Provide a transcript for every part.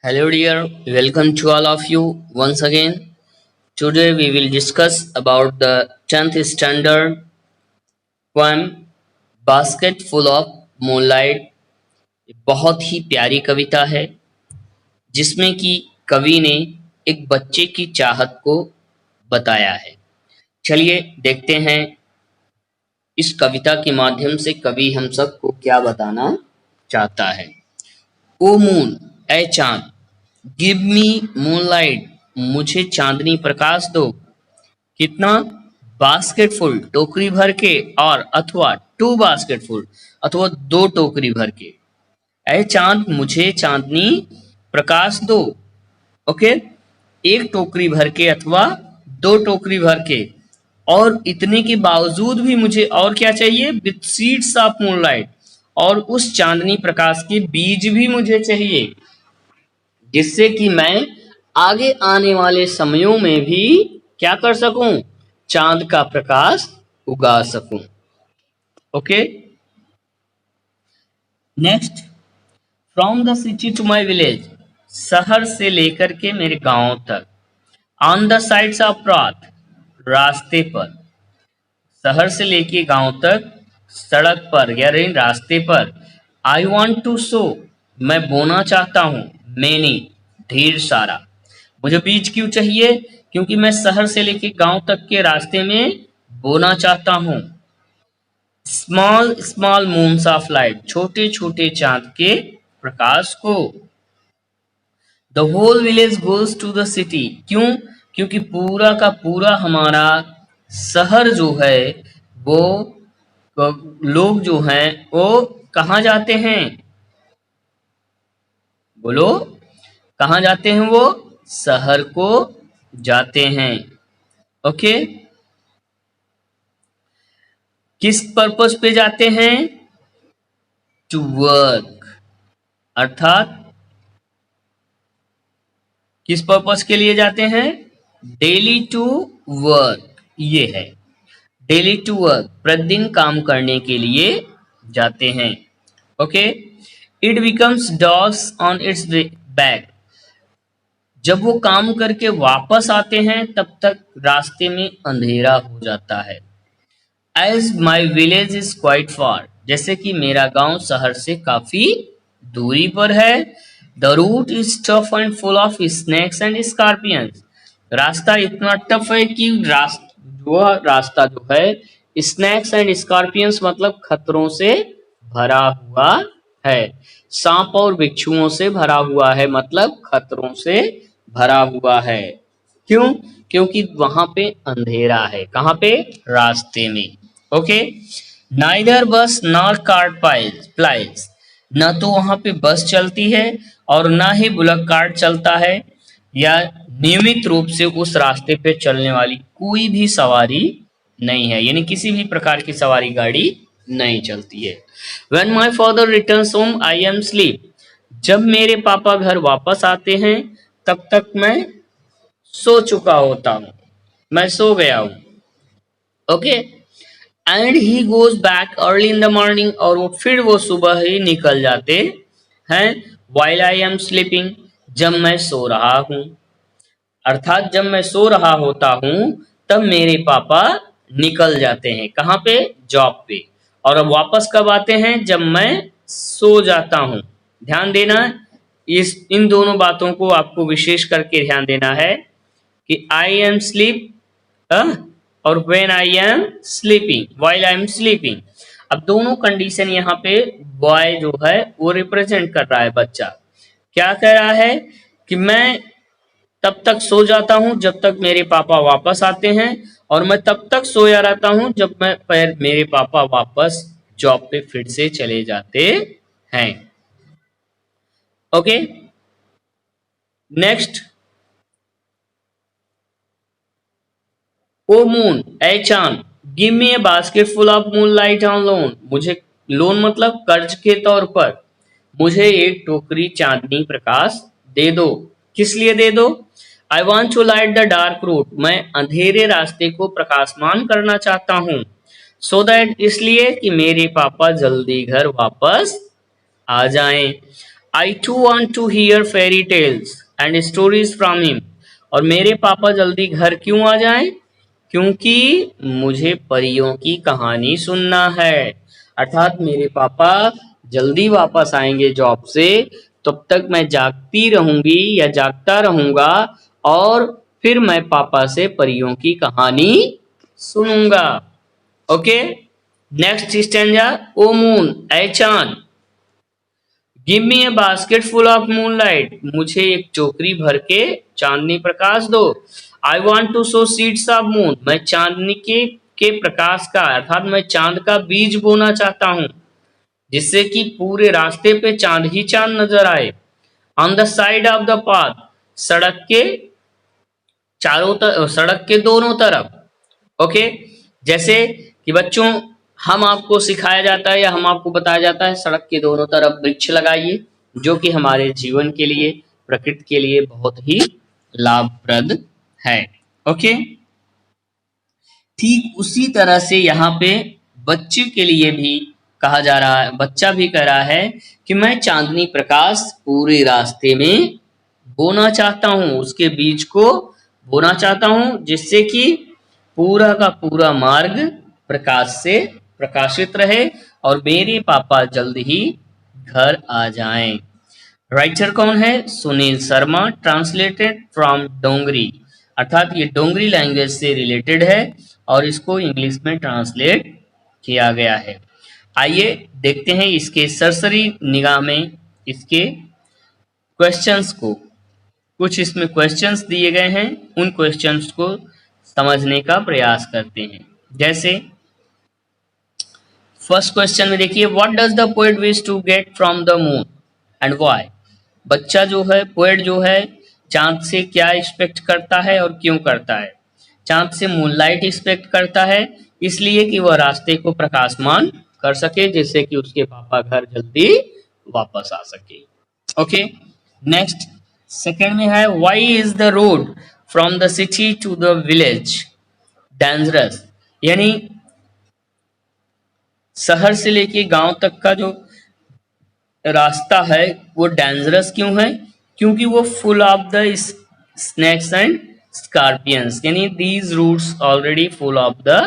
Hello dear, welcome to all of you once again. Today we will discuss about the 10th standard poem Basket Full of Moonlight। बहुत ही प्यारी कविता है जिसमें कि कवि ने एक बच्चे की चाहत को बताया है। चलिए देखते हैं इस कविता के माध्यम से कवि हम सबको क्या बताना चाहता है। ओ मून, ए चांद, गिव मी मूनलाइट, मुझे चांदनी प्रकाश दो। कितना? बास्केटफुल, टोकरी भर के, और अथवा टू बास्केटफुल, अथवा दो टोकरी भर के। ऐ चांद, मुझे चांदनी प्रकाश दो। ओके, एक टोकरी भर के अथवा दो टोकरी भर के। और इतने के बावजूद भी मुझे और क्या चाहिए? विथ सीड्स ऑफ मूनलाइट, और उस चांदनी प्रकाश के बीज भी मुझे चाहिए, जिससे कि मैं आगे आने वाले समयों में भी क्या कर सकूं? चांद का प्रकाश उगा सकूं। Okay, next, from the city to my village, शहर से लेकर के मेरे गांव तक। On the sides of path, रास्ते पर। शहर से लेके गांव तक सड़क पर या रास्ते पर। आई वॉन्ट टू सो, मैं बोना चाहता हूं। मैनी, ढेर सारा। मुझे बीज क्यों चाहिए? क्योंकि मैं शहर से लेके गांव तक के रास्ते में बोना चाहता हूं। Small small moons of light, छोटे छोटे चांद के प्रकाश को। The whole village goes to the city, क्यों? क्योंकि पूरा का पूरा हमारा शहर जो है वो लोग जो हैं वो कहाँ जाते हैं? बोलो, कहाँ जाते हैं? वो शहर को जाते हैं। ओके, किस पर्पस पे जाते हैं? टू वर्क, अर्थात किस पर्पस के लिए जाते हैं? डेली टू वर्क, ये है डेली टू वर्क, प्रतिदिन काम करने के लिए जाते हैं। Okay, it becomes dogs on it's back, जब वो काम करके वापस आते हैं तब तक रास्ते में अंधेरा हो जाता है। As my village is quite far, जैसे कि मेरा गांव शहर से काफी दूरी पर है। The route is tough and full of snakes and scorpions, रास्ता इतना टफ है कि रास्ता जो है स्नैक्स एंड स्कॉर्पियंस मतलब खतरों से भरा हुआ है। सांप और बिच्छुओं से भरा हुआ है, मतलब खतरों से भरा हुआ है। क्यों? क्योंकि वहां पे अंधेरा है। कहाँ पे? रास्ते में। ओके, नाइदर बस नॉर कार्ट प्लाइज, न तो वहां पे बस चलती है और ना ही बुलक कार्ट चलता है, या नियमित रूप से उस रास्ते पे चलने वाली कोई भी सवारी नहीं है, यानी किसी भी प्रकार की सवारी गाड़ी नहीं चलती है। When my father returns home, I am sleep, जब मेरे पापा घर वापस आते हैं तब तक मैं सो चुका होता हूँ, मैं सो गया हूँ। Okay, and he goes back early in the morning, और वो फिर वो सुबह ही निकल जाते हैं। while I am sleeping, जब मैं सो रहा हूँ, अर्थात जब मैं सो रहा होता हूँ तब मेरे पापा निकल जाते हैं। कहाँ पे? जॉब पे। और अब वापस कब आते हैं? जब मैं सो जाता हूँ। ध्यान देना, इन दोनों बातों को आपको विशेष करके ध्यान देना है कि आई एम स्लीप और when I am sleeping, while I am sleeping. अब दोनों कंडीशन यहाँ पे बॉय जो है वो रिप्रेजेंट कर रहा है। बच्चा क्या कह रहा है कि मैं तब तक सो जाता हूं जब तक मेरे पापा वापस आते हैं, और मैं तब तक सोया रहता हूं जब मेरे पापा वापस जॉब पे फिर से चले जाते हैं। ओके, नेक्स्ट, ओ मून, ए चांद, give me a basket full of moon light on loan, मुझे लोन मतलब कर्ज के तौर पर मुझे एक टोकरी चांदनी प्रकाश दे दो। किस लिए दे दो? I want to light the dark route, मैं अंधेरे रास्ते को प्रकाशमान करना चाहता हूं। सो दैट, इसलिए कि मेरे पापा जल्दी घर वापस आ जाएं। I too want to hear fairy tales and stories from him. और मेरे पापा जल्दी घर क्यों आ जाएं? क्योंकि मुझे परियों की कहानी सुनना है। अर्थात मेरे पापा जल्दी वापस आएंगे जॉब से, तब तक मैं जागती रहूंगी या जागता रहूंगा और फिर मैं पापा से परियों की कहानी सुनूंगा। Okay, next stanza. O moon, ऐ चांद, give me a basket full of moonlight, मुझे एक टोकरी भर के चांदनी प्रकाश दो। I want to sow seeds of moon, मैं चांदनी के प्रकाश का अर्थात मैं चांद का बीज बोना चाहता हूं, जिससे कि पूरे रास्ते पे चांद ही चांद नजर आए। On the side of the path, सड़क के सड़क के दोनों तरफ। ओके, जैसे कि बच्चों हम आपको सिखाया जाता है या हम आपको बताया जाता है सड़क के दोनों तरफ वृक्ष लगाइए, जो कि हमारे जीवन के लिए, प्रकृति के लिए बहुत ही लाभप्रद है। ओके, ठीक उसी तरह से यहाँ पे बच्चे के लिए भी कहा जा रहा है, बच्चा भी कह रहा है कि मैं चांदनी प्रकाश पूरे रास्ते में बोना चाहता हूं, उसके बीज को बोना चाहता हूं, जिससे कि पूरा का पूरा मार्ग प्रकाश से प्रकाशित रहे और मेरे पापा जल्द ही घर आ जाएं। राइटर कौन है? सुनील शर्मा, ट्रांसलेटेड फ्रॉम डोंगरी, अर्थात ये डोंगरी लैंग्वेज से रिलेटेड है और इसको इंग्लिश में ट्रांसलेट किया गया है। आइए देखते हैं इसके सरसरी निगाह में इसके क्वेश्चंस को। कुछ इसमें क्वेश्चंस दिए गए हैं, उन क्वेश्चंस को समझने का प्रयास करते हैं। जैसे फर्स्ट क्वेश्चन में देखिए, what does the poet wish to get from the moon and why. बच्चा जो है, पोएट जो है, चांद से क्या एक्सपेक्ट करता है और क्यों करता है? चांद से मूनलाइट एक्सपेक्ट करता है इसलिए कि वह रास्ते को प्रकाशमान कर सके, जिससे कि उसके पापा घर जल्दी वापस आ सके। ओके, नेक्स्ट सेकंड में है, why is the road from the city to the village dangerous, यानी शहर से लेके गांव तक का जो रास्ता है वो डेंजरस क्यों है? क्योंकि वो full of the snakes and scorpions, यानी these roots already full of the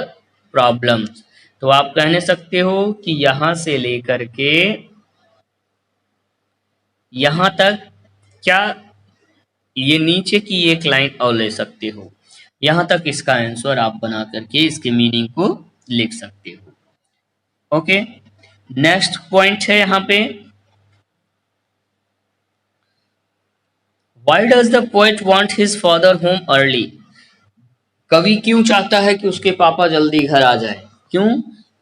problems. तो आप कहने सकते हो कि यहां से लेकर के यहां तक, क्या ये नीचे की एक लाइन और ले सकते हो, यहां तक इसका आंसर आप बना करके इसके मीनिंग को लिख सकते हो। ओके, नेक्स्ट पॉइंट है यहां पे, why does the poet want his father home early, कवि क्यों चाहता है कि उसके पापा जल्दी घर आ जाए? क्यों?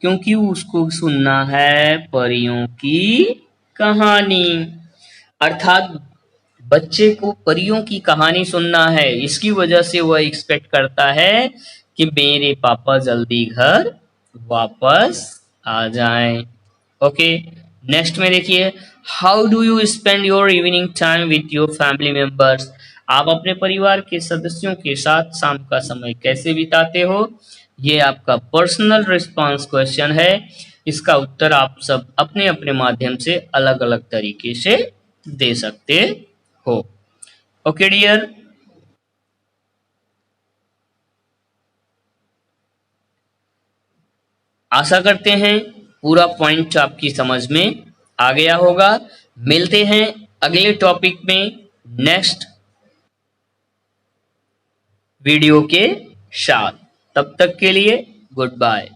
क्योंकि उसको सुनना है परियों की कहानी, अर्थात बच्चे को परियों की कहानी सुनना है, इसकी वजह से वह एक्सपेक्ट करता है कि मेरे पापा जल्दी घर वापस आ जाएं। ओके, नेक्स्ट में देखिए, how do you spend your evening time with your family members, आप अपने परिवार के सदस्यों के साथ शाम का समय कैसे बिताते हो? ये आपका पर्सनल रिस्पॉन्स क्वेश्चन है, इसका उत्तर आप सब अपने अपने माध्यम से अलग अलग तरीके से दे सकते हो। ओके डियर, आशा करते हैं पूरा पॉइंट आपकी समझ में आ गया होगा। मिलते हैं अगले टॉपिक में नेक्स्ट वीडियो के साथ, तब तक के लिए गुड बाय।